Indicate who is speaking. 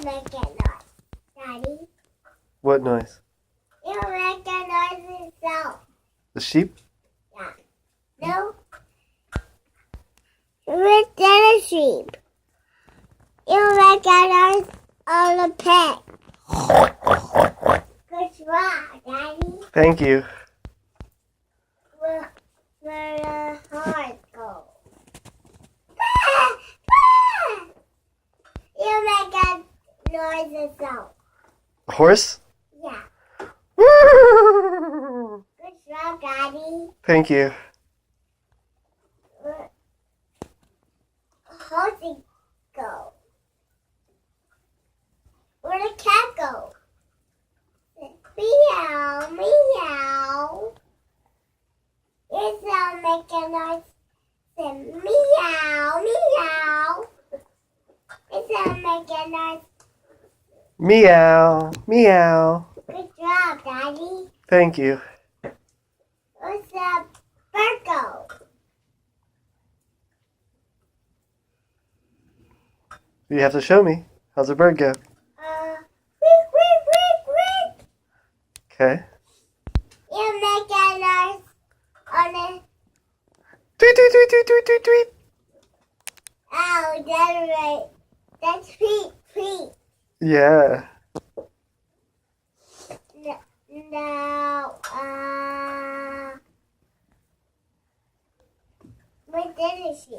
Speaker 1: make a noise, Daddy.
Speaker 2: What noise?
Speaker 1: You make a noise yourself.
Speaker 2: The sheep?
Speaker 1: Yeah. No. You're a sheep. You make a noise on the pig. Good job, Daddy.
Speaker 2: Thank you.
Speaker 1: Where the heart go? You make a noise yourself.
Speaker 2: Horse?
Speaker 1: Yeah. Good job, Daddy.
Speaker 2: Thank you.
Speaker 1: How's it go? Where the cat go? Meow, meow. It's make a noise. Say meow, meow. It's make a noise.
Speaker 2: Meow. Meow.
Speaker 1: Good job, Daddy.
Speaker 2: Thank you.
Speaker 1: Where's the bird go?
Speaker 2: You have to show me. How's the bird go?
Speaker 1: Week, week, week, week.
Speaker 2: Okay.
Speaker 1: You make a noise on it.
Speaker 2: Tweet, tweet, tweet, tweet, tweet, tweet, tweet.
Speaker 1: Oh, that's right. That's tweet, tweet.
Speaker 2: Yeah.
Speaker 1: Now, where did she?